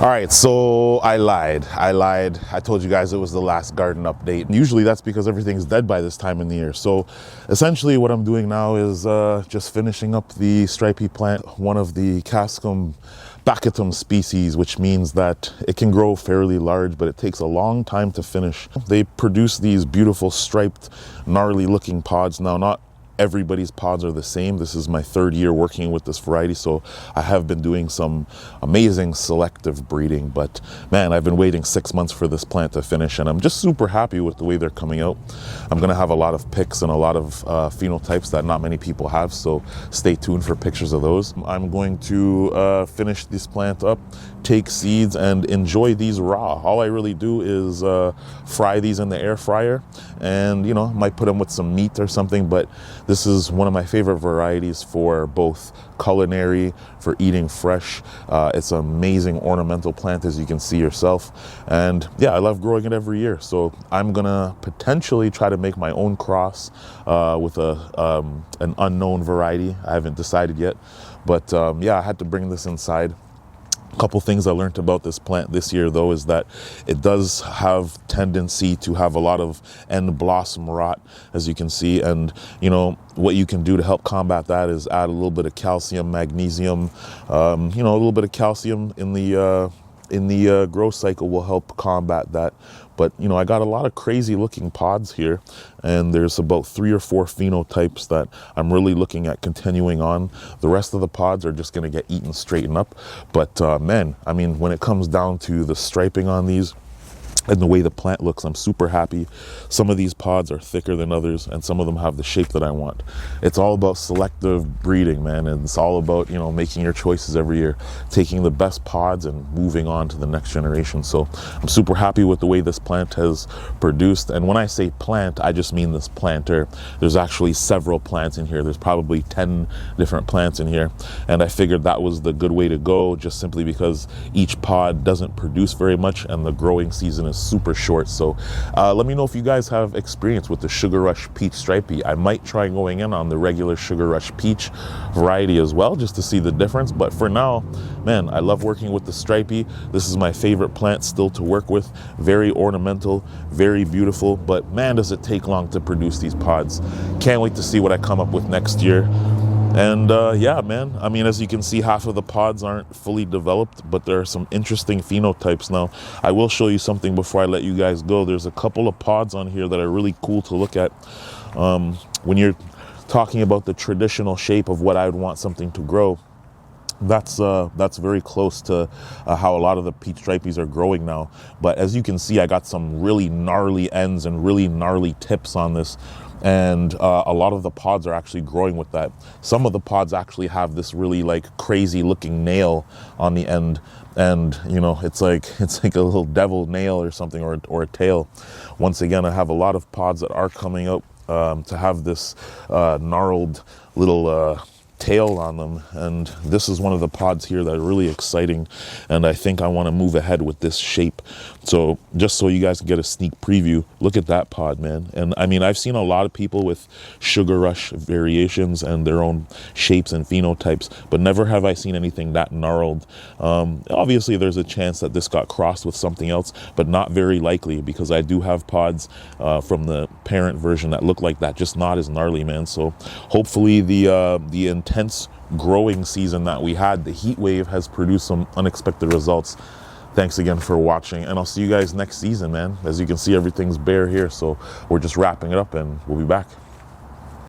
All right, so I lied. I told you guys it was the last garden update. Usually that's because everything's dead by this time in the year. So essentially what I'm doing now is just finishing up the Stripey plant, one of the Cascum baccatum species, which means that it can grow fairly large, but it takes a long time to finish. They produce these beautiful striped, gnarly looking pods. Now, not everybody's pods are the same. This is my third year working with this variety, so I have been doing some amazing selective breeding, but man, I've been waiting 6 months for this plant to finish, and I'm just super happy with the way they're coming out. I'm gonna have a lot of pics and a lot of phenotypes that not many people have, so stay tuned for pictures of those. I'm going to finish this plant up, take seeds, and enjoy these raw. All I really do is fry these in the air fryer, and might put them with some meat or something, but this is one of my favorite varieties for both culinary, for eating fresh. It's an amazing ornamental plant, as you can see yourself. And yeah, I love growing it every year. So I'm gonna potentially try to make my own cross with an unknown variety. I haven't decided yet, but yeah, I had to bring this inside. A couple things I learned about this plant this year, though, is that it does have tendency to have a lot of end blossom rot, as you can see. And what you can do to help combat that is add a little bit of calcium, magnesium, a little bit of calcium in the growth cycle will help combat that. But I got a lot of crazy looking pods here, and there's about 3 or 4 phenotypes that I'm really looking at continuing on. The rest of the pods are just going to get eaten straightened up. But man, I mean, when it comes down to the striping on these and the way the plant looks, I'm super happy. Some of these pods are thicker than others, and some of them have the shape that I want. It's all about selective breeding, man, and it's all about making your choices every year, taking the best pods and moving on to the next generation. So I'm super happy with the way this plant has produced. And when I say plant, I just mean this planter. There's actually several plants in here. There's probably 10 different plants in here, and I figured that was the good way to go, just simply because each pod doesn't produce very much and the growing season is super short. So let me know if you guys have experience with the Sugar Rush Peach Stripey. I might try going in on the regular Sugar Rush Peach variety as well, just to see the difference. But for now, man, I love working with the Stripey. This is my favorite plant still to work with. Very ornamental, very beautiful, but man, does it take long to produce these pods. Can't wait to see what I come up with next year. And yeah, man, I mean, as you can see, half of the pods aren't fully developed, but there are some interesting phenotypes. Now, I will show you something before I let you guys go. There's a couple of pods on here that are really cool to look at. When you're talking about the traditional shape of what I would want something to grow, that's very close to how a lot of the peach stripeys are growing now. But as you can see, I got some really gnarly ends and really gnarly tips on this. And a lot of the pods are actually growing with that. Some of the pods actually have this really crazy looking nail on the end, and it's like a little devil nail or something, or a tail. Once again, I have a lot of pods that are coming up to have this gnarled little tail on them, and this is one of the pods here that are really exciting, and I think I want to move ahead with this shape. So just so you guys can get a sneak preview, look at that pod, man. And I mean, I've seen a lot of people with Sugar Rush variations and their own shapes and phenotypes, but never have I seen anything that gnarled. Obviously there's a chance that this got crossed with something else, but not very likely, because I do have pods from the parent version that look like that, just not as gnarly, man. So hopefully the intense growing season that we had, the heat wave, has produced some unexpected results. Thanks again for watching, and I'll see you guys next season, man. As you can see, everything's bare here, so we're just wrapping it up and we'll be back.